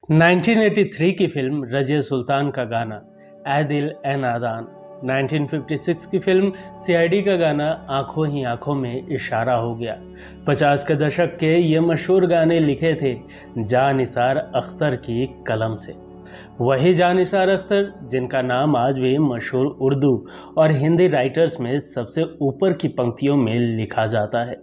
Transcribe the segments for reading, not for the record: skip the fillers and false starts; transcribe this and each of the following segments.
1983 की फिल्म रज़िया सुल्तान का गाना ऐ दिल ऐ नादान, 1956 की फिल्म सीआईडी का गाना आंखों ही आंखों में इशारा हो गया। 50 के दशक के ये मशहूर गाने लिखे थे जानिसार अख्तर की कलम से। वही जानिसार अख्तर जिनका नाम आज भी मशहूर उर्दू और हिंदी राइटर्स में सबसे ऊपर की पंक्तियों में लिखा जाता है।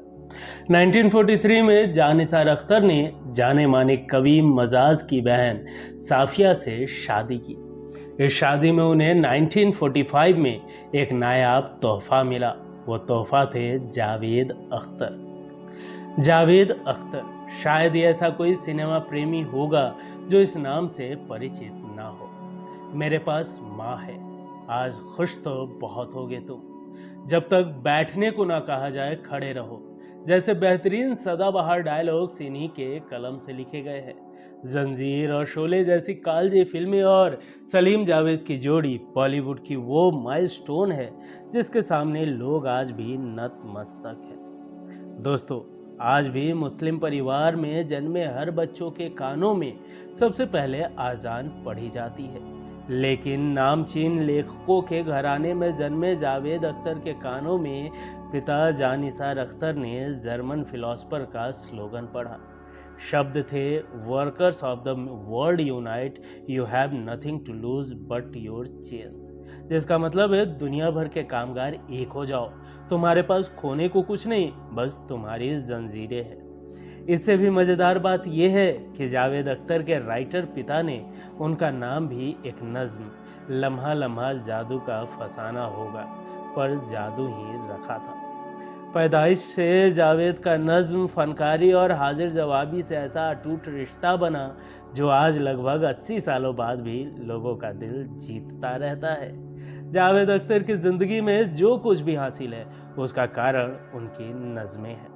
1943 में जानिसार अख्तर ने जाने माने कवि मजाज की बहन साफिया से शादी की। इस शादी में उन्हें 1945 में एक नायाब तोहफा मिला। वो तोहफा थे जावेद अख्तर। जावेद अख्तर, शायद ही ऐसा कोई सिनेमा प्रेमी होगा जो इस नाम से परिचित ना हो। मेरे पास माँ है, आज खुश तो बहुत होगे तुम, जब तक बैठने को ना कहा जाए खड़े रहो, जैसे बेहतरीन सदाबहार डायलॉग्स इन्हीं के कलम से लिखे गए हैं। जंजीर और शोले जैसी कालजी फिल्में और सलीम जावेद की जोड़ी बॉलीवुड की वो माइलस्टोन है जिसके सामने लोग आज भी नतमस्तक हैं। दोस्तों, आज भी मुस्लिम परिवार में जन्मे हर बच्चों के कानों में सबसे पहले आजान पढ़ी जाती है, लेकिन नामचीन लेखकों के घराने में जन्मे जावेद अख्तर के कानों में पिता जानिसार अख्तर ने जर्मन फिलोसफर का स्लोगन पढ़ा। शब्द थे, workers of the world unite, you have nothing to lose but your chains, जिसका मतलब है दुनिया भर के कामगार एक हो जाओ, तुम्हारे पास खोने को कुछ नहीं, बस तुम्हारी जंजीरें हैं। इससे भी मज़ेदार बात यह है कि जावेद अख्तर के राइटर पिता ने उनका नाम भी एक नज्म लम्हा लम्हा जादू का फसाना होगा पर जादू ही रखा था। पैदाइश से जावेद का नज्म, फनकारी और हाजिर जवाबी से ऐसा अटूट रिश्ता बना जो आज लगभग 80 सालों बाद भी लोगों का दिल जीतता रहता है। जावेद अख्तर की जिंदगी में जो कुछ भी हासिल है उसका कारण उनकी नज़में हैं।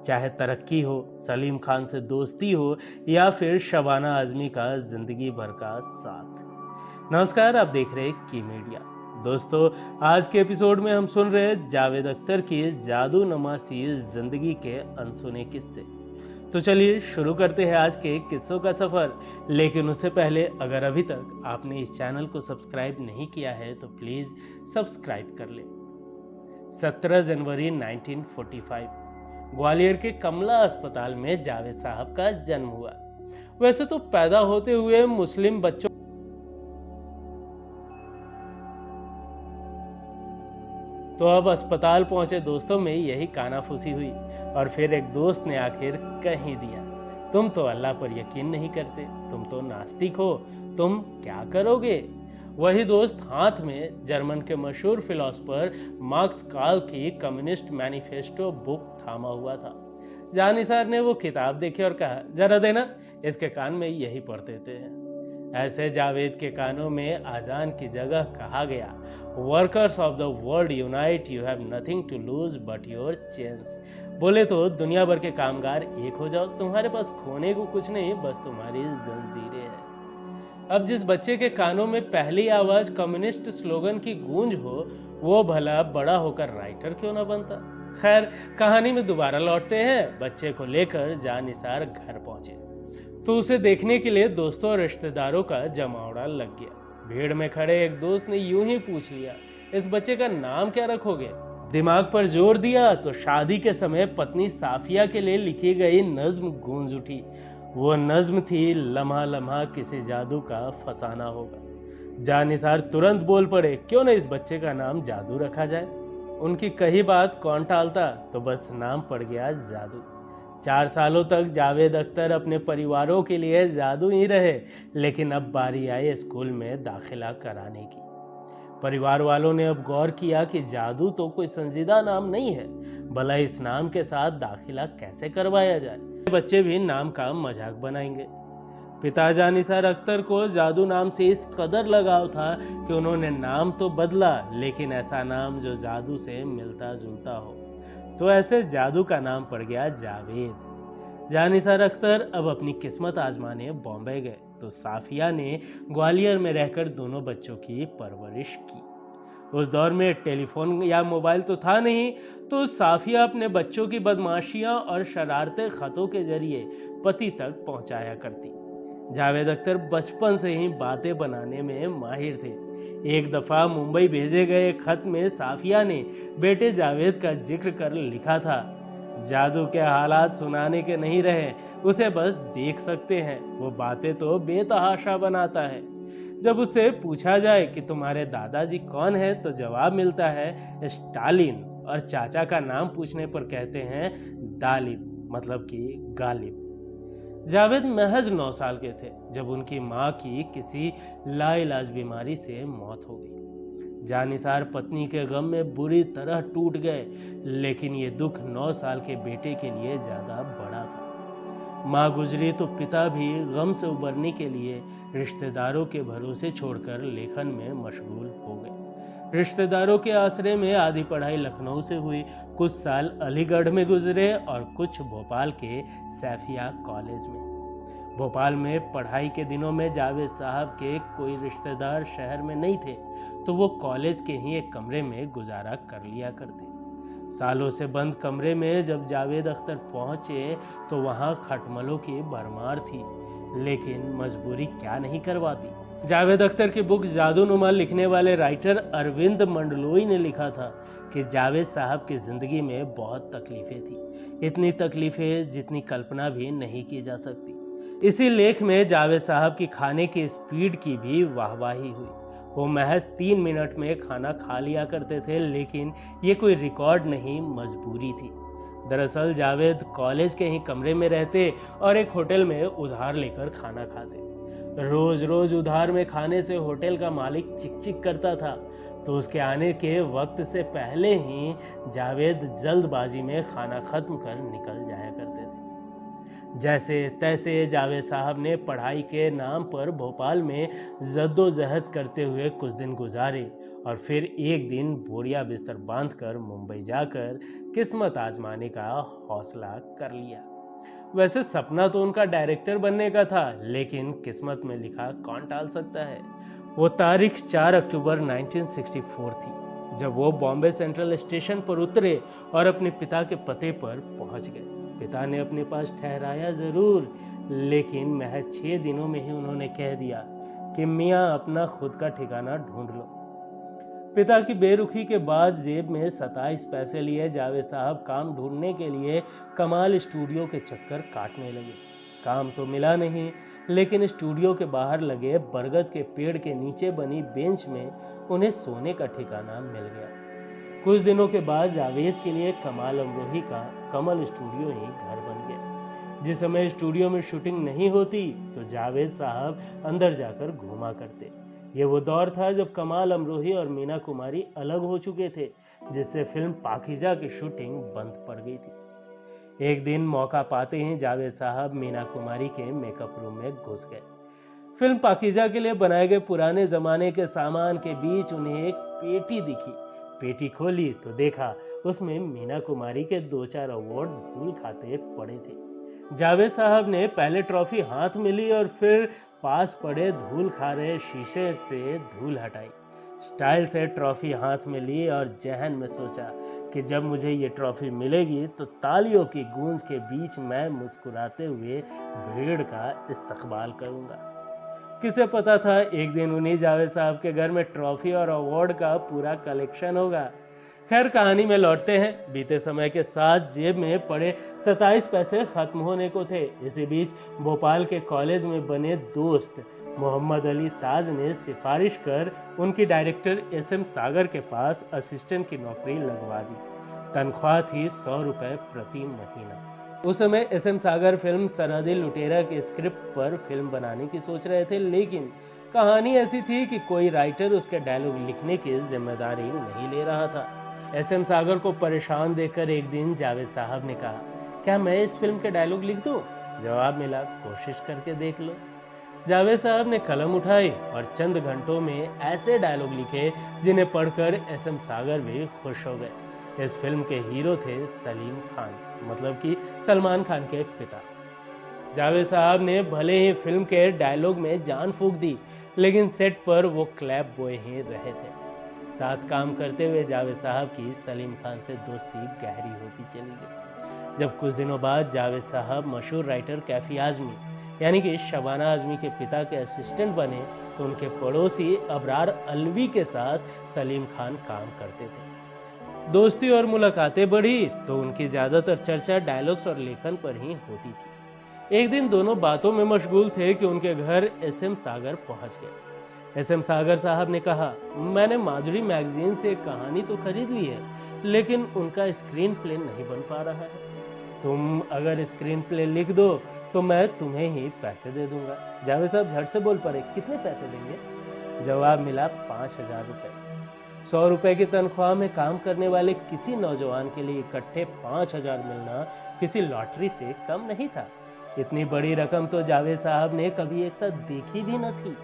चाहे तरक्की हो, सलीम खान से दोस्ती हो या फिर शबाना आजमी का जिंदगी भर का साथ। नमस्कार, आप देख रहे हैं की मीडिया। दोस्तों, आज के एपिसोड में हम सुन रहे हैं जावेद अख्तर की जादू नमासी जिंदगी के अनसुने किस्से। तो चलिए शुरू करते हैं आज के किस्सों का सफर। लेकिन उससे पहले अगर अभी तक आपने इस चैनल को सब्सक्राइब नहीं किया है तो प्लीज सब्सक्राइब कर ले। 17 जनवरी 1945 ग्वालियर के कमला अस्पताल में जावेद साहब का जन्म हुआ। वैसे तो पैदा होते हुए मुस्लिम बच्चों तो अब अस्पताल पहुंचे दोस्तों में यही कानाफूसी हुई और फिर एक दोस्त ने आखिर कह ही दिया, तुम तो अल्लाह पर यकीन नहीं करते, तुम तो नास्तिक हो, तुम क्या करोगे। वही दोस्त हाथ में जर्मन के मशहूर फिलोसफर मार्क्स काल की कम्युनिस्ट मैनिफेस्टो बुक थामा हुआ था। जानिसार ने वो किताब देखी और कहा, जरा देना, इसके कान में यही पढ़ देते हैं। ऐसे जावेद के कानों में आजान की जगह कहा गया, workers of the world unite, you have nothing to lose but your chains. बोले तो दुनिया भर के कामगार एक हो जाओ, तुम्हारे पास खोने को कुछ नहीं, बस तुम्हारी जंजीरें हैं। अब जिस बच्चे के कानों में पहली आवाज कम्युनिस्ट स्लोगन की गूंज हो, वो भला बड़ा होकर राइटर क्यों ना बनता। खैर, कहानी में दोबारा लौटते हैं। बच्चे को लेकर जानिसार घर पहुंचे तो उसे देखने के लिए दोस्तों और रिश्तेदारों का जमावड़ा लग गया। भीड़ में खड़े एक दोस्त ने यूं ही पूछ लिया, इस बच्चे का नाम क्या रखोगे। दिमाग पर जोर दिया तो शादी के समय पत्नी साफिया के लिए लिखी गई नज्म गूंज उठी। वो नज्म थी, लम्हा लम्हा किसी जादू का फसाना होगा। जानिसार तुरंत बोल पड़े, क्यों न इस बच्चे का नाम जादू रखा जाए। उनकी कही बात कौन टालता, तो बस नाम पड़ गया जादू। 4 सालों तक जावेद अख्तर अपने परिवारों के लिए जादू ही रहे, लेकिन अब बारी आई स्कूल में दाखिला कराने की। परिवार वालों ने अब गौर किया कि जादू तो कोई संजीदा नाम नहीं है, भला इस नाम के साथ दाखिला कैसे करवाया जाए। बच्चे भी नाम का मजाक बनाएंगे। पिता जानिसार अख्तर को जादू नाम से इस कदर लगाव था कि उन्होंने नाम तो बदला, लेकिन ऐसा नाम जो जादू से मिलता जुलता हो। तो ऐसे जादू का नाम पड़ गया जावेद। जानिसार अख्तर अब अपनी किस्मत आजमाने बॉम्बे गए तो साफिया ने ग्वालियर में रहकर दोनों बच्चों की परवरिश की। उस दौर में टेलीफोन या मोबाइल तो था नहीं, तो साफिया अपने बच्चों की बदमाशियां और शरारतें खतों के जरिए पति तक पहुंचाया करती। जावेद अख्तर बचपन से ही बातें बनाने में माहिर थे। एक दफा मुंबई भेजे गए खत में साफिया ने बेटे जावेद का जिक्र कर लिखा था, जादू के हालात सुनाने के नहीं रहे, उसे बस देख सकते हैं, वो बातें तो बेतहाशा बनाता है। जब उससे पूछा जाए कि तुम्हारे दादाजी कौन है तो जवाब मिलता है स्टालिन, और चाचा का नाम पूछने पर कहते हैं दालिब, मतलब कि गालिब। जावेद महज 9 साल के थे जब उनकी माँ की किसी लाइलाज बीमारी से मौत हो गई। जानिसार पत्नी के गम में बुरी तरह टूट गए, लेकिन ये दुख 9 साल के बेटे के लिए ज्यादा बड़ा था। माँ गुजरी तो पिता भी गम से उबरने के लिए रिश्तेदारों के भरोसे छोड़कर लेखन में मशगूल हो गए। रिश्तेदारों के आसरे में आधी पढ़ाई लखनऊ से हुई, कुछ साल अलीगढ़ में गुजरे और कुछ भोपाल के सैफिया कॉलेज में। भोपाल में पढ़ाई के दिनों में जावेद साहब के कोई रिश्तेदार शहर में नहीं थे, तो वो कॉलेज के ही एक कमरे में गुजारा कर लिया करते। सालों से बंद कमरे में जब जावेद अख्तर पहुंचे तो वहां खटमलों की भरमार थी, लेकिन मजबूरी क्या नहीं करवाती। जावेद अख्तर की बुक जादूनुमा लिखने वाले राइटर अरविंद मंडलोई ने लिखा था कि जावेद साहब की जिंदगी में बहुत तकलीफें थी, इतनी तकलीफें जितनी कल्पना भी नहीं की जा सकती। इसी लेख में जावेद साहब की खाने की स्पीड की भी वाहवाही हुई। वो महज 3 मिनट में खाना खा लिया करते थे, लेकिन ये कोई रिकॉर्ड नहीं, मजबूरी थी। दरअसल जावेद कॉलेज के ही कमरे में रहते और एक होटल में उधार लेकर खाना खाते। रोज रोज उधार में खाने से होटल का मालिक चिक चिक करता था, तो उसके आने के वक्त से पहले ही जावेद जल्दबाजी में खाना खत्म कर निकल जाया करते थे। जैसे तैसे जावेद साहब ने पढ़ाई के नाम पर भोपाल में जद्दोजहद करते हुए कुछ दिन गुजारे और फिर एक दिन बोरिया बिस्तर बांधकर मुंबई जाकर किस्मत आजमाने का हौसला कर लिया। वैसे सपना तो उनका डायरेक्टर बनने का था, लेकिन किस्मत में लिखा कौन टाल सकता है। वो तारीख 4 अक्टूबर 1964 थी जब वो बॉम्बे सेंट्रल स्टेशन पर उतरे और अपने पिता के पते पर पहुंच गए। पिता ने अपने पास ठहराया जरूर, लेकिन महज 6 दिनों में ही उन्होंने कह दिया कि मियाँ अपना खुद का ठिकाना ढूंढ लो। पिता की बेरुखी के बाद जेब में 27 पैसे लिए जावेद साहब काम ढूंढने के लिए कमाल स्टूडियो के चक्कर काटने लगे। काम तो मिला नहीं, लेकिन स्टूडियो के बाहर लगे बरगद के पेड़ के नीचे बनी बेंच में उन्हें सोने का ठिकाना मिल गया। कुछ दिनों के बाद जावेद के लिए कमाल अमरोही का कमल स्टूडियो ही घर बन गया। जिस समय स्टूडियो में शूटिंग नहीं होती तो जावेद साहब अंदर जाकर घूमा करते। ये वो दौर था जब कमाल अमरोही और मीना कुमारी अलग हो चुके थे, जिससे फिल्म पाकीजा की शूटिंग बंद पड़ गई थी। एक दिन मौका पाते ही जावेद साहब मीना कुमारी के मेकअप रूम में घुस गए। फिल्म पाकीजा के लिए बनाए गए पुराने जमाने के सामान के बीच उन्हें एक पेटी दिखी। पेटी खोली तो देखा उसमें मीना कुमारी के 2-4 अवार्ड धूल खाते पड़े थे। जावेद साहब ने पहले ट्रॉफी हाथ में ली और फिर पास पड़े धूल खा रहे शीशे से धूल हटाई। स्टाइल से ट्रॉफी हाथ में ली और जहन में सोचा कि जब मुझे ये ट्रॉफी मिलेगी तो तालियों की गूंज के बीच मैं मुस्कुराते हुए भीड़ का इस्तकबाल करूंगा। किसे पता था एक दिन उन्हीं जावेद साहब के घर में ट्रॉफी और अवार्ड का पूरा कलेक्शन होगा। खैर कहानी में लौटते हैं। बीते समय के साथ जेब में पड़े 27 पैसे खत्म होने को थे। इसी बीच भोपाल के कॉलेज में बने दोस्त मोहम्मद अली ताज ने सिफारिश कर उनकी डायरेक्टर SM सागर के पास असिस्टेंट की नौकरी लगवा दी। तनख्वाह थी 100 रुपए प्रति महीना। उस समय SM सागर फिल्म सरहदी लुटेरा के स्क्रिप्ट पर फिल्म बनाने की सोच रहे थे, लेकिन कहानी ऐसी थी कि कोई राइटर उसके डायलॉग लिखने की जिम्मेदारी नहीं ले रहा था। SM सागर को परेशान देखकर एक दिन जावेद साहब ने कहा, क्या मैं इस फिल्म के डायलॉग लिख दूं? जवाब मिला, कोशिश करके देख लो। जावेद साहब ने कलम उठाई और चंद घंटों में ऐसे डायलॉग लिखे जिन्हें पढ़कर SM सागर भी खुश हो गए। इस फिल्म के हीरो थे सलीम खान, मतलब कि सलमान खान के पिता। जावेद साहब ने भले ही फिल्म के डायलॉग में जान फूंक दी, लेकिन सेट पर वो क्लैप बॉय ही रहे थे। साथ काम करते हुए जावेद साहब की सलीम खान से दोस्ती गहरी होती चली गई। जब कुछ दिनों बाद जावेद साहब मशहूर राइटर कैफी आजमी यानी कि शबाना आजमी के पिता के असिस्टेंट बने तो उनके पड़ोसी अबरार अलवी के साथ सलीम खान काम करते थे। दोस्ती और मुलाकातें बढ़ी तो उनकी ज्यादातर चर्चा डायलॉग्स और लेखन पर ही होती थी। एक दिन दोनों बातों में मशगूल थे कि उनके घर एसएम सागर पहुंच गए। एसएम सागर साहब ने कहा, मैंने माधुरी मैगजीन से एक कहानी तो खरीद ली है, लेकिन उनका स्क्रीन प्ले नहीं बन पा रहा है। तुम अगर स्क्रीन प्ले लिख दो तो मैं तुम्हें ही पैसे दे दूंगा। जावेद साहब झट से बोल पड़े, कितने पैसे देंगे? जवाब मिला 5,000 रुपए। 100 रुपए की तनख्वाह में काम करने वाले किसी नौजवान के लिए इकट्ठे 5,000 मिलना किसी लॉटरी से कम नहीं था। इतनी बड़ी रकम तो जावेद साहब ने कभी एक साथ देखी भी न थी।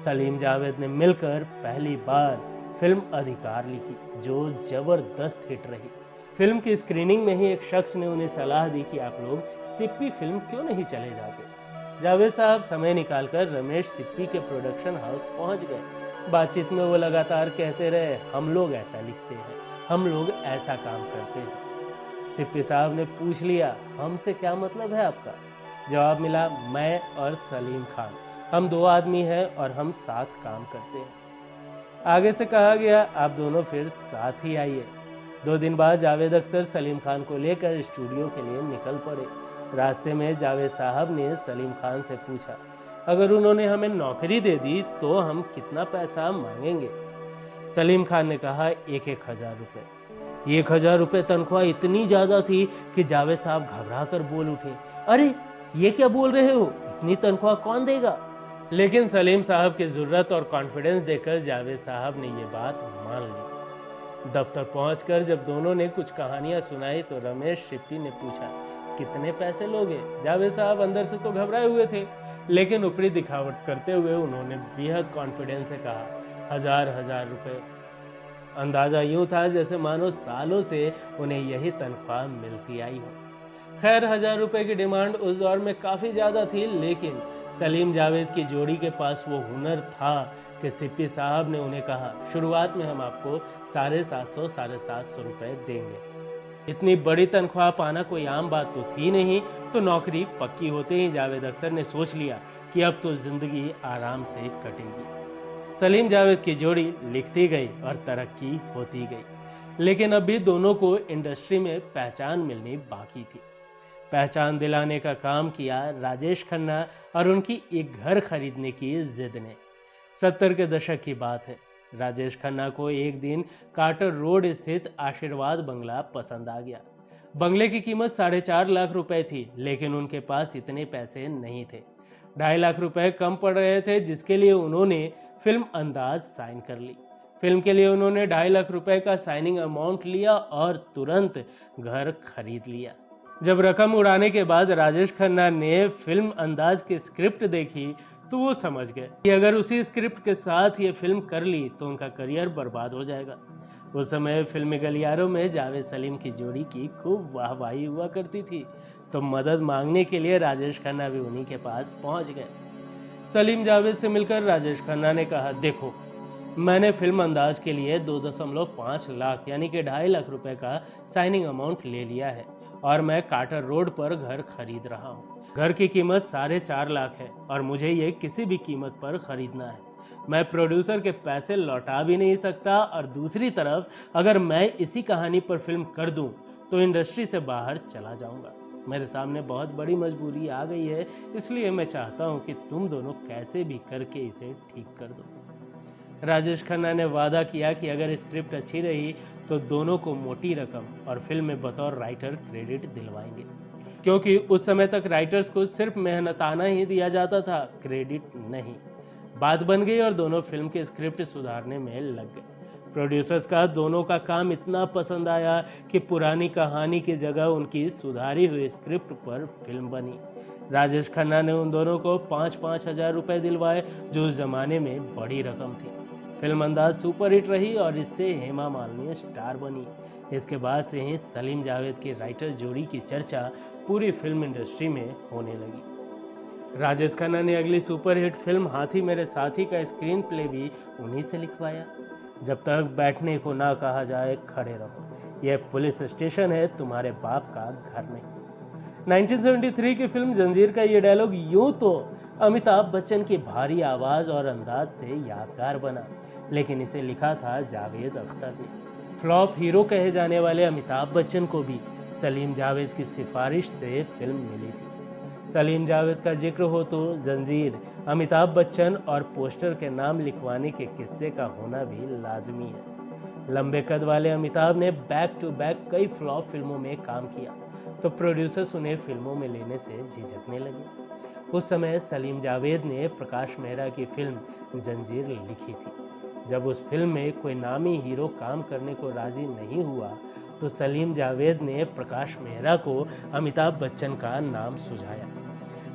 सलीम जावेद ने मिलकर पहली बार फिल्म अधिकार लिखी, जो जबरदस्त हिट रही। फिल्म की स्क्रीनिंग में ही एक शख्स ने उन्हें सलाह दी कि आप लोग सिप्पी फिल्म क्यों नहीं चले जाते। जावेद साहब समय निकालकर रमेश सिप्पी के प्रोडक्शन हाउस पहुंच गए। बातचीत में वो लगातार कहते रहे, हम लोग ऐसा लिखते हैं, हम लोग ऐसा काम करते हैं। सिप्पी साहब ने पूछ लिया, हमसे क्या मतलब है आपका? जवाब मिला, मैं और सलीम खान, हम 2 आदमी हैं और हम साथ काम करते हैं। आगे से कहा गया, आप दोनों फिर साथ ही आइए। 2 दिन बाद जावेद अख्तर सलीम खान को लेकर स्टूडियो के लिए निकल पड़े। रास्ते में जावेद साहब ने सलीम खान से पूछा, अगर उन्होंने हमें नौकरी दे दी तो हम कितना पैसा मांगेंगे? सलीम खान ने कहा, 1,000 रुपए। 1,000 रुपए तनख्वाह इतनी ज्यादा थी कि जावेद साहब घबरा कर बोल उठे, अरे ये क्या बोल रहे हो, इतनी तनख्वाह कौन देगा? लेकिन सलीम साहब की जरूरत और कॉन्फिडेंस देखकर जावेद साहब ने ये बात मान ली। दफ्तर पहुंचकर जब दोनों ने कुछ कहानियां सुनाई तो रमेश सिप्पी ने पूछा, कितने पैसे लोगे? जावेद साहब अंदर से तो घबराए हुए थे, लेकिन ऊपरी दिखावट करते हुए उन्होंने बेहद कॉन्फिडेंस से कहा, 1,000 रुपए। अंदाजा यूं था जैसे मानो सालों से उन्हें यही तनख्वाह मिलती आई हो। खैर 1,000 रुपए की डिमांड उस दौर में काफी ज्यादा थी, लेकिन सलीम जावेद की जोड़ी के पास वो हुनर था कि सिप्पी साहब ने उन्हें कहा, शुरुआत में हम आपको 750 रुपए देंगे। इतनी बड़ी तनख्वाह पाना कोई आम बात तो थी नहीं, तो नौकरी पक्की होते ही जावेद अख्तर ने सोच लिया कि अब तो जिंदगी आराम से कटेगी। सलीम जावेद की जोड़ी लिखती गई और तरक्की होती गई, लेकिन अभी दोनों को इंडस्ट्री में पहचान मिलनी बाकी थी। पहचान दिलाने का काम किया राजेश खन्ना और उनकी एक घर खरीदने की जिद ने। 70 के दशक की बात है। राजेश खन्ना को एक दिन कार्टर रोड स्थित आशीर्वाद बंगला पसंद आ गया। बंगले की कीमत 4.5 लाख रुपए थी, लेकिन उनके पास इतने पैसे नहीं थे। 2.5 लाख रुपए कम पड़ रहे थे, जिसके लिए उन्होंने फिल्म अंदाज साइन कर ली। फिल्म के लिए उन्होंने 2.5 लाख रुपए का साइनिंग अमाउंट लिया और तुरंत घर खरीद लिया। जब रकम उड़ाने के बाद राजेश खन्ना ने फिल्म अंदाज की स्क्रिप्ट देखी तो वो समझ गए कि अगर उसी स्क्रिप्ट के साथ ये फिल्म कर ली तो उनका करियर बर्बाद हो जाएगा। उस समय फिल्मी गलियारों में जावेद सलीम की जोड़ी की खूब वाहवाही हुआ करती थी, तो मदद मांगने के लिए राजेश खन्ना भी उन्हीं के पास पहुंच गए। सलीम जावेद से मिलकर राजेश खन्ना ने कहा, देखो मैंने फिल्म अंदाज के लिए 2.5 लाख यानी कि 2.5 लाख रुपए का साइनिंग अमाउंट ले लिया है और मैं कार्टर रोड पर घर खरीद रहा हूँ। घर की कीमत 4.5 लाख है और मुझे ये किसी भी कीमत पर खरीदना है। मैं प्रोड्यूसर के पैसे लौटा भी नहीं सकता और दूसरी तरफ अगर मैं इसी कहानी पर फिल्म कर दूं तो इंडस्ट्री से बाहर चला जाऊंगा। मेरे सामने बहुत बड़ी मजबूरी आ गई है, इसलिए मैं चाहता हूं कि तुम दोनों कैसे भी करके इसे ठीक कर दो। राजेश खन्ना ने वादा किया कि अगर स्क्रिप्ट अच्छी रही तो दोनों को मोटी रकम और फिल्म में बतौर राइटर क्रेडिट दिलवाएंगे, क्योंकि उस समय तक राइटर्स को सिर्फ मेहनताना ही दिया जाता था, क्रेडिट नहीं। बात बन गई और दोनों फिल्म के स्क्रिप्ट सुधारने में लग गए। प्रोड्यूसर्स का दोनों का काम इतना पसंद आया कि पुरानी कहानी की जगह उनकी सुधारी हुई स्क्रिप्ट पर फिल्म बनी। राजेश खन्ना ने उन दोनों को 5-5 हजार रुपए दिलवाए, जो उस जमाने में बड़ी रकम थी। फिल्म अंदाज सुपरहिट रही और इससे हेमा मालिनी स्टार बनी। इसके बाद से ही सलीम जावेद की राइटर जोड़ी की चर्चा पूरी फिल्म इंडस्ट्री में होने लगी। राजेश खन्ना ने अगली सुपरहिट फिल्म हाथी मेरे साथी का स्क्रीन प्ले भी उन्हीं से लिखवाया। जब तक बैठने को ना कहा जाए खड़े रहो, यह पुलिस स्टेशन है, तुम्हारे बाप का घर नहीं। 1973 की फिल्म जंजीर का ये डायलॉग यूं तो अमिताभ बच्चन की भारी आवाज और अंदाज से यादगार बना, लेकिन इसे लिखा था जावेद अख्तर ने। फ्लॉप हीरो कहे जाने वाले अमिताभ बच्चन को भी सलीम जावेद की सिफारिश से फिल्म मिली थी। सलीम जावेद का जिक्र हो तो जंजीर, अमिताभ बच्चन और पोस्टर के नाम लिखवाने के किस्से का होना भी लाजमी है। लंबे कद वाले अमिताभ ने बैक टू बैक कई फ्लॉप फिल्मों में काम किया, तो प्रोड्यूसर्स उन्हें फिल्मों में लेने से झिझकने लगे। उस समय सलीम जावेद ने प्रकाश मेहरा की फिल्म जंजीर लिखी थी। जब उस फिल्म में कोई नामी हीरो काम करने को राजी नहीं हुआ, तो सलीम जावेद ने प्रकाश मेहरा को अमिताभ बच्चन का नाम सुझाया।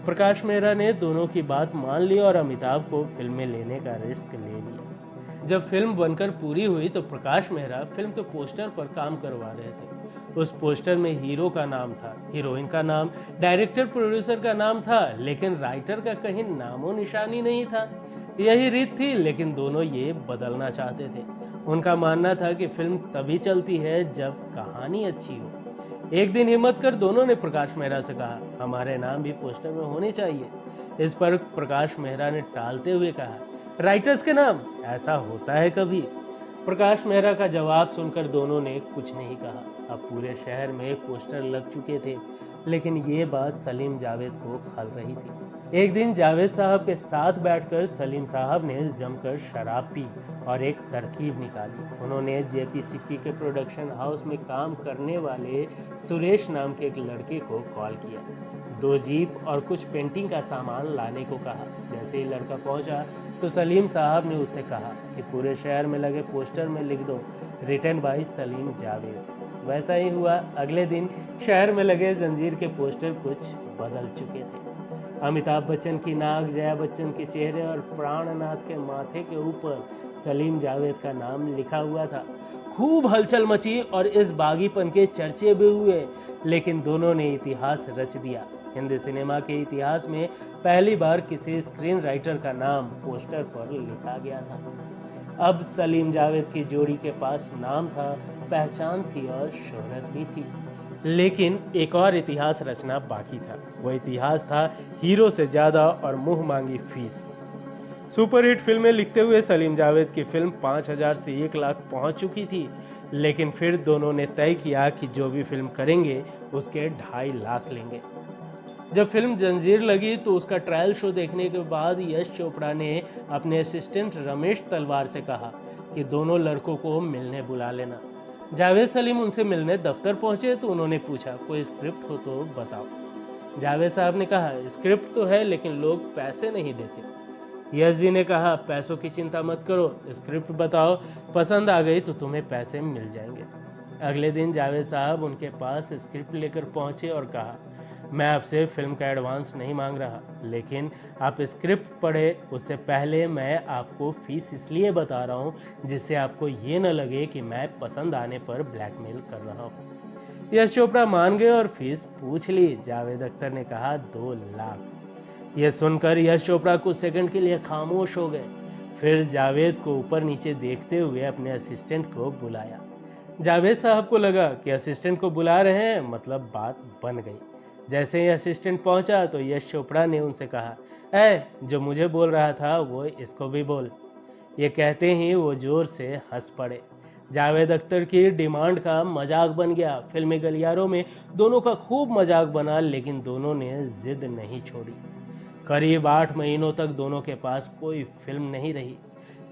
प्रकाश मेहरा ने दोनों की बात मान ली और अमिताभ को फिल्म में लेने का रिस्क ले लिया। जब फिल्म बनकर पूरी हुई तो प्रकाश मेहरा फिल्म के पोस्टर पर काम करवा रहे थे। उस पोस्टर में हीरो का नाम था, हीरोइन का नाम, डायरेक्टर प्रोड्यूसर का नाम था, लेकिन राइटर का कहीं नामो निशानी नहीं था। यही रीत थी, लेकिन दोनों ये बदलना चाहते थे। उनका मानना था कि फिल्म तभी चलती है जब कहानी अच्छी हो। एक दिन हिम्मत कर दोनों ने प्रकाश मेहरा से कहा, हमारे नाम भी पोस्टर में होने चाहिए। इस पर प्रकाश मेहरा ने टालते हुए कहा, राइटर्स के नाम, ऐसा होता है कभी? प्रकाश मेहरा का जवाब सुनकर दोनों ने कुछ नहीं कहा। अब पूरे शहर में पोस्टर लग चुके थे, लेकिन ये बात सलीम जावेद को खल रही थी। एक दिन जावेद साहब के साथ बैठकर सलीम साहब ने जमकर शराब पी और एक तरकीब निकाली। उन्होंने जेपीसीपी के प्रोडक्शन हाउस में काम करने वाले सुरेश नाम के एक लड़के को कॉल किया। 2 जीप और कुछ पेंटिंग का सामान लाने को कहा। जैसे ही लड़का पहुंचा तो सलीम साहब ने उससे कहा कि पूरे शहर में लगे पोस्टर में लिख दो, रिटन बाय सलीम जावेद। वैसा ही हुआ। अगले दिन शहर में लगे जंजीर के पोस्टर कुछ बदल चुके थे। अमिताभ बच्चन की नाक, जया बच्चन के चेहरे और प्राणनाथ के माथे के ऊपर सलीम जावेद का नाम लिखा हुआ था। खूब हलचल मची और इस बागीपन के चर्चे भी हुए, लेकिन दोनों ने इतिहास रच दिया। हिंदी सिनेमा के इतिहास में पहली बार किसी स्क्रीन राइटर का नाम पोस्टर पर लिखा गया था। अब सलीम जावेद की जोड़ी के पास नाम था, पहचान थी और शोहरत भी थी, लेकिन एक और इतिहास रचना बाकी था। वह इतिहास था हीरो से ज्यादा और मुंह मांगी फीस। सुपरहिट फिल्में लिखते हुए सलीम जावेद की फिल्म 5000 से 1 लाख पहुंच चुकी थी, लेकिन फिर दोनों ने तय किया कि जो भी फिल्म करेंगे उसके 2.5 लाख लेंगे। जब फिल्म जंजीर लगी तो उसका ट्रायल शो देखने के बाद यश चोपड़ा ने अपने असिस्टेंट रमेश तलवार से कहा कि दोनों लड़कों को मिलने बुला लेना। जावेद सलीम उनसे मिलने दफ्तर पहुंचे तो उन्होंने पूछा, कोई स्क्रिप्ट हो तो बताओ। जावेद साहब ने कहा, स्क्रिप्ट तो है लेकिन लोग पैसे नहीं देते। यश जी ने कहा, पैसों की चिंता मत करो, स्क्रिप्ट बताओ, पसंद आ गई तो तुम्हें पैसे मिल जाएंगे। अगले दिन जावेद साहब उनके पास स्क्रिप्ट लेकर पहुंचे और कहा, मैं आपसे फिल्म का एडवांस नहीं मांग रहा, लेकिन आप स्क्रिप्ट पढ़े उससे पहले मैं आपको फीस इसलिए बता रहा हूँ जिससे आपको ये न लगे कि मैं पसंद आने पर ब्लैकमेल कर रहा हूँ। यश चोपड़ा मान गए और फीस पूछ ली। जावेद अख्तर ने कहा 2 लाख। यह सुनकर यश चोपड़ा कुछ सेकंड के लिए खामोश हो गए। फिर जावेद को ऊपर नीचे देखते हुए अपने असिस्टेंट को बुलाया। जावेद साहब को लगा कि असिस्टेंट को बुला रहे हैं, मतलब बात बन गई। जैसे ही असिस्टेंट पहुंचा तो यश चोपड़ा ने उनसे कहा, जो मुझे बोल रहा था वो इसको भी बोल। ये कहते ही वो जोर से हंस पड़े। जावेद अख्तर की डिमांड का मजाक बन गया। फिल्मी गलियारों में दोनों का खूब मजाक बना, लेकिन दोनों ने जिद नहीं छोड़ी। करीब 8 महीनों तक दोनों के पास कोई फिल्म नहीं रही,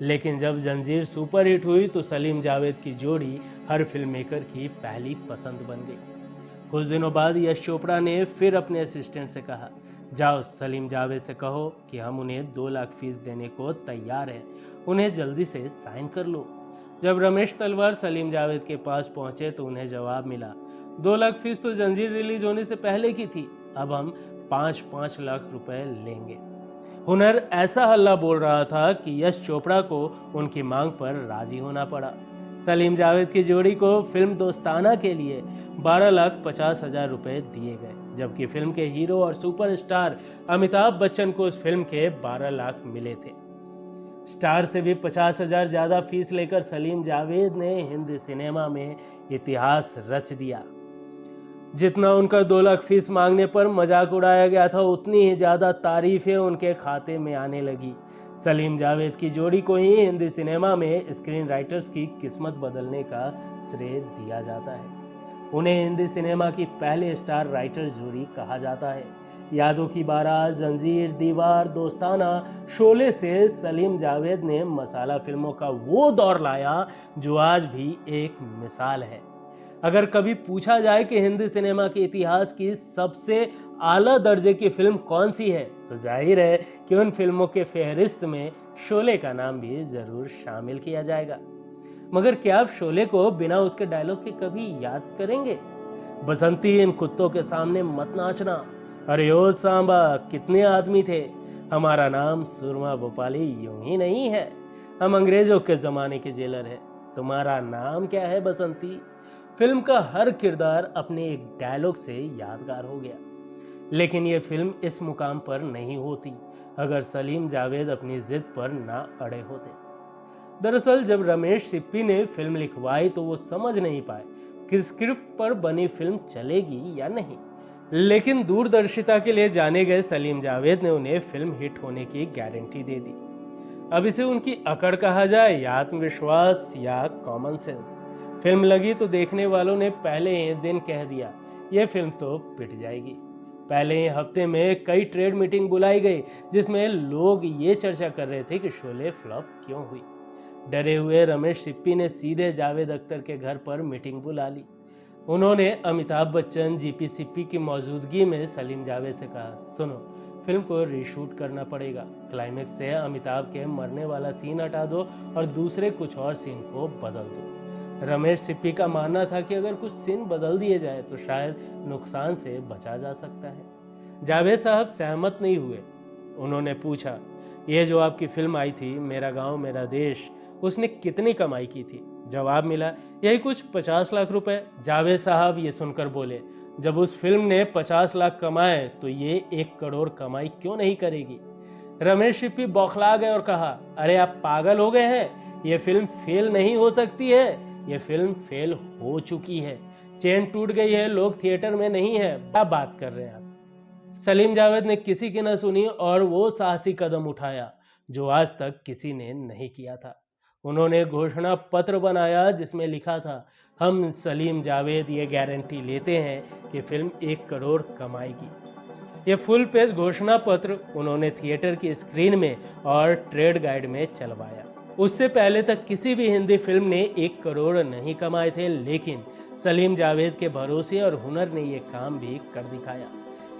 लेकिन जब जंजीर सुपरहिट हुई तो सलीम जावेद की जोड़ी हर फिल्म मेकर की पहली पसंद बन गई। कुछ दिनों बाद यश चोपड़ा ने फिर अपने असिस्टेंट से कहा, जाओ सलीम जावेद से कहो कि हम उन्हें 2 लाख फीस देने को तैयार हैं, उन्हें जल्दी से साइन कर लो। जब रमेश तलवार सलीम जावेद के पास पहुंचे तो उन्हें जवाब मिला, 2 लाख फीस तो जंजीर रिलीज होने से पहले की थी, अब हम 5-5 लाख रुपए लेंगे। हुनर ऐसा हल्ला बोल रहा था कि यश चोपड़ा को उनकी मांग पर राजी होना पड़ा। सलीम जावेद की जोड़ी को फिल्म दोस्ताना के लिए 12,50,000 रुपए दिए गए, जबकि फिल्म के हीरो और सुपरस्टार अमिताभ बच्चन को उस फिल्म के 12 लाख मिले थे। स्टार से भी 50,000 ज्यादा फीस लेकर सलीम जावेद ने हिंदी सिनेमा में इतिहास रच दिया। जितना उनका 2 लाख फीस मांगने पर मजाक उड़ाया गया था, उतनी ही ज़्यादा तारीफें उनके खाते में आने लगी। सलीम जावेद की जोड़ी को ही हिंदी सिनेमा में स्क्रीन राइटर्स की किस्मत बदलने का श्रेय दिया जाता है। उन्हें हिंदी सिनेमा की पहले स्टार राइटर जोड़ी कहा जाता है। यादों की बारात, जंजीर, दीवार, दोस्ताना, शोले से सलीम जावेद ने मसाला फिल्मों का वो दौर लाया जो आज भी एक मिसाल है। अगर कभी पूछा जाए कि हिंदी सिनेमा के इतिहास की सबसे आला दर्जे की फिल्म कौन सी है, तो जाहिर है कि उन फिल्मों के फहरिस्त में शोले का नाम भी जरूर शामिल किया जाएगा। मगर क्या आप शोले को बिना उसके डायलॉग के कभी याद करेंगे? बसंती, इन कुत्तों के सामने मत नाचना, अरे ओ सांबा कितने आदमी थे, हमारा नाम सुरमा भोपाली यूं ही नहीं है, हम अंग्रेजों के जमाने के जेलर हैं, तुम्हारा नाम क्या है बसंती। फिल्म का हर किरदार अपने एक डायलॉग से यादगार हो गया। लेकिन यह फिल्म इस मुकाम पर नहीं होती अगर सलीम जावेद अपनी जिद पर ना अड़े होते। दरअसल जब रमेश सिप्पी ने फिल्म लिखवाई तो वो समझ नहीं पाए कि स्क्रिप्ट पर बनी फिल्म चलेगी या नहीं। लेकिन दूरदर्शिता के लिए जाने गए सलीम जावेद ने उन्हें फिल्म हिट होने की गारंटी दे दी। अब इसे उनकी अकड़ कहा जाए या आत्मविश्वास या कॉमन सेंस, फिल्म लगी तो देखने वालों ने पहले ही दिन कह दिया यह फिल्म तो पिट जाएगी। पहले ही हफ्ते में कई ट्रेड मीटिंग बुलाई गई जिसमें लोग ये चर्चा कर रहे थे कि शोले फ्लॉप क्यों हुई। डरे हुए रमेश सिप्पी ने सीधे जावेद अख्तर के घर पर मीटिंग बुला ली। उन्होंने अमिताभ बच्चन, जीपी सिप्पी की मौजूदगी में सलीम जावेद से कहा, सुनो फिल्म को रीशूट करना पड़ेगा, क्लाइमेक्स से अमिताभ के मरने वाला सीन हटा दो और दूसरे कुछ और सीन को बदल दो। रमेश सिप्पी का मानना था कि अगर कुछ सीन बदल दिए जाए तो शायद नुकसान से बचा जा सकता है। जावेद साहब सहमत नहीं हुए। उन्होंने पूछा, ये जो आपकी फिल्म आई थी मेरा गांव मेरा देश, उसने कितनी कमाई की थी? जवाब मिला, यही कुछ 50 लाख रुपए। जावेद साहब ये सुनकर बोले, जब उस फिल्म ने 50 लाख कमाए तो ये 1 करोड़ कमाई क्यों नहीं करेगी? रमेश सिप्पी बौखला गए और कहा, अरे आप पागल हो गए हैं, ये फिल्म फेल नहीं हो सकती है, ये फिल्म फेल हो चुकी है, चेन टूट गई है, लोग थिएटर में नहीं है, क्या बात कर रहे हैं आप? सलीम जावेद ने किसी की न सुनी और वो साहसी कदम उठाया जो आज तक किसी ने नहीं किया था। उन्होंने घोषणा पत्र बनाया जिसमें लिखा था, हम सलीम जावेद ये गारंटी लेते हैं कि फिल्म 1 करोड़ कमाएगी। ये फुल पेज घोषणा पत्र उन्होंने थिएटर की स्क्रीन में और ट्रेड गाइड में चलवाया। उससे पहले तक किसी भी हिंदी फिल्म ने 1 करोड़ नहीं कमाए थे, लेकिन सलीम जावेद के भरोसे और हुनर ने यह काम भी कर दिखाया।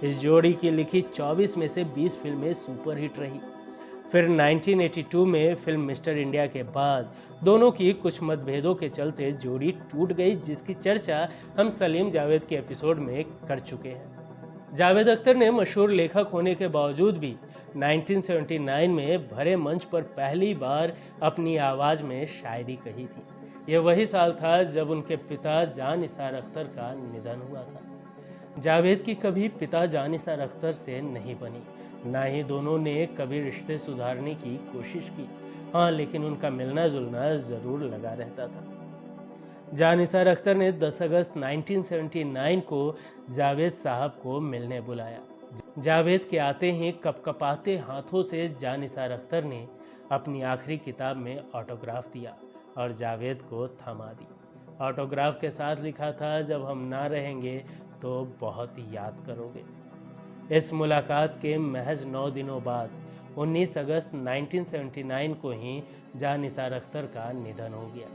इस जोड़ी की लिखी 24 में से 20 फिल्में सुपरहिट रही। फिर 1982 में फिल्म मिस्टर इंडिया के बाद दोनों की कुछ मतभेदों के चलते जोड़ी टूट गई, जिसकी चर्चा हम सलीम जावेद के एपिसोड में कर चुके हैं। जावेद अख्तर ने मशहूर लेखक होने के बावजूद भी 1979 में भरे मंच पर पहली बार अपनी आवाज़ में शायरी कही थी। यह वही साल था जब उनके पिता जान निसार अख्तर का निधन हुआ था। जावेद की कभी पिता जान निसार अख्तर से नहीं बनी, ना ही दोनों ने कभी रिश्ते सुधारने की कोशिश की। हाँ, लेकिन उनका मिलना जुलना ज़रूर लगा रहता था। जान निसार अख्तर ने 10 अगस्त 1979 को जावेद साहब को मिलने बुलाया। जावेद के आते ही कपकपाते हाथों से जान निसार अख्तर ने अपनी आखिरी किताब में ऑटोग्राफ दिया और जावेद को थमा दी। ऑटोग्राफ के साथ लिखा था, जब हम ना रहेंगे तो बहुत याद करोगे। इस मुलाकात के महज 9 दिनों बाद 19 अगस्त 1979 को ही जान निसार अख्तर का निधन हो गया।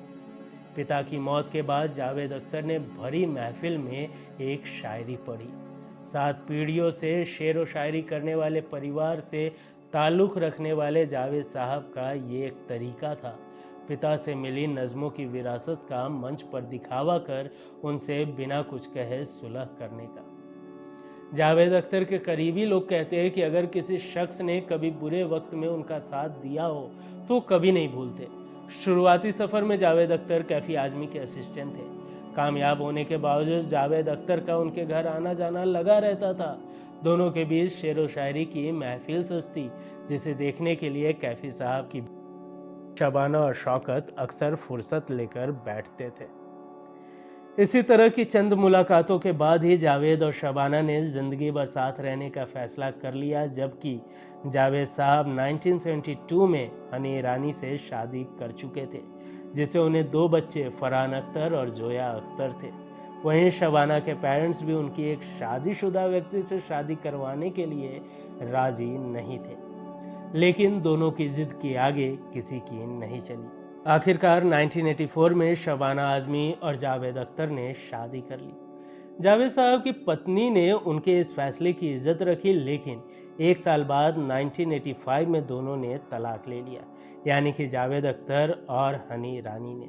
पिता की मौत के बाद जावेद अख्तर ने भरी महफिल में एक शायरी पढ़ी। 7 पीढ़ियों से शेर व शायरी करने वाले परिवार से ताल्लुक़ रखने वाले जावेद साहब का ये एक तरीका था पिता से मिली नज़मों की विरासत का मंच पर दिखावा कर उनसे बिना कुछ कहे सुलह करने का। जावेद अख्तर के करीबी लोग कहते हैं कि अगर किसी शख्स ने कभी बुरे वक्त में उनका साथ दिया हो तो कभी नहीं भूलते। शुरुआती सफ़र में जावेद अख्तर कैफी आजमी के असिस्टेंट थे। कामयाब होने के बावजूद जावेद अख्तर का उनके घर आना जाना लगा रहता था। दोनों के बीच शेर व शायरी की महफिल सजती, जिसे देखने के लिए कैफी साहब की शबाना और शौकत अक्सर फुर्सत लेकर बैठते थे। इसी तरह की चंद मुलाकातों के बाद ही जावेद और शबाना ने जिंदगी भर साथ रहने का फैसला कर लिया, जबकि जावेद साहब 1972 में हनी ईरानी से शादी कर चुके थे, जिससे उन्हें 2 बच्चे फरहान अख्तर और जोया अख्तर थे। वहीं शबाना के पेरेंट्स भी उनकी एक शादीशुदा व्यक्ति से शादी करवाने के लिए राजी नहीं थे, लेकिन दोनों की जिद के आगे किसी की नहीं चली। आखिरकार 1984 में शबाना आजमी और जावेद अख्तर ने शादी कर ली। जावेद साहब की पत्नी ने उनके इस फैसले की इज्जत रखी, लेकिन 1 साल बाद 1985 में दोनों ने तलाक ले लिया, यानी कि जावेद अख्तर और हनी ईरानी ने।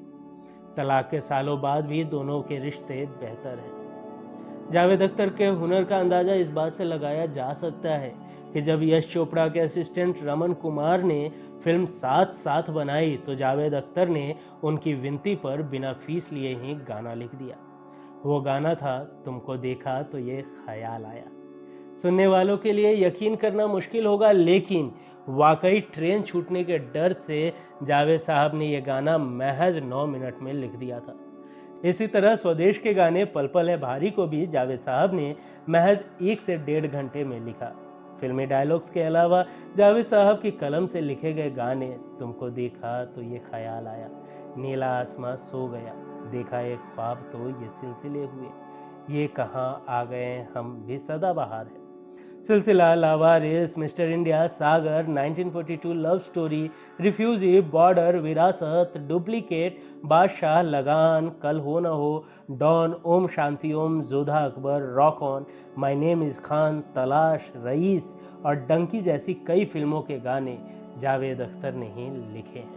तलाक के सालों बाद भी दोनों के रिश्ते बेहतर हैं। जावेद अख्तर के हुनर का अंदाजा इस बात से लगाया जा सकता है कि जब यश चोपड़ा के असिस्टेंट रमन कुमार ने फिल्म साथ साथ बनाई तो जावेद अख्तर ने उनकी विनती पर बिना फीस लिए ही गाना लिख दिया। वो गाना था तुमको देखा तो ये ख्याल आया। सुनने वालों के लिए यकीन करना मुश्किल होगा, लेकिन वाकई ट्रेन छूटने के डर से जावेद साहब ने यह गाना महज 9 मिनट में लिख दिया था। इसी तरह स्वदेश के गाने पल पल है भारी को भी जावेद साहब ने महज 1 से 1.5 घंटे में लिखा। फिल्मी डायलॉग्स के अलावा जावेद साहब की कलम से लिखे गए गाने तुमको देखा तो ये ख्याल आया, नीला आसमां सो गया, देखा एक ख्वाब तो ये सिलसिले हुए, ये कहाँ आ गए हम भी सदाबहार है, Silsila, Lawaaris, Mister India, Saagar, 1942, Love Story, Refugee, Border, Virasat, Duplicate, Baadshah, Lagaan, Kal Ho Na Ho, Don, Om Shanti Om, Jodhaa Akbar, Rock On, My Name Is Khan, Talaash, Raees और डंकी जैसी कई फिल्मों के गाने जावेद अख्तर ने ही लिखे हैं।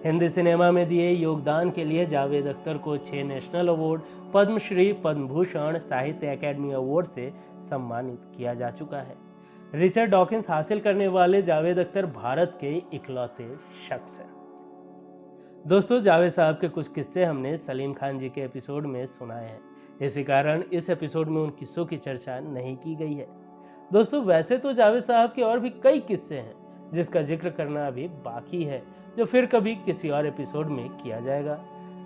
हिंदी सिनेमा में दिए योगदान के लिए जावेद अख्तर को 6 नेशनल अवार्ड, पद्मश्री, पद्म भूषण, साहित्य अकेडमी अवार्ड से सम्मानित किया जा चुका है। रिचर्ड डॉकिंस हासिल करने वाले जावेद अख्तर भारत के इकलौते शख्स हैं। दोस्तों, जावेद साहब के कुछ किस्से हमने सलीम खान जी के एपिसोड में सुनाए हैं, इसी कारण इस एपिसोड में उन किस्सों की चर्चा नहीं की गई है। दोस्तों, वैसे तो जावेद साहब के और भी कई किस्से हैं जिसका जिक्र करना अभी बाकी है, जो फिर कभी किसी और एपिसोड में किया जाएगा।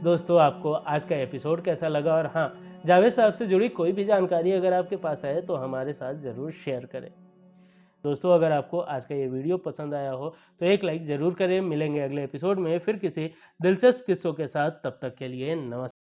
दोस्तों, आपको आज का एपिसोड कैसा लगा, और हाँ, जावेद साहब से जुड़ी कोई भी जानकारी अगर आपके पास है तो हमारे साथ ज़रूर शेयर करें। दोस्तों, अगर आपको आज का ये वीडियो पसंद आया हो तो एक लाइक ज़रूर करें। मिलेंगे अगले एपिसोड में फिर किसी दिलचस्प किस्सों के साथ, तब तक के लिए नमस्कार।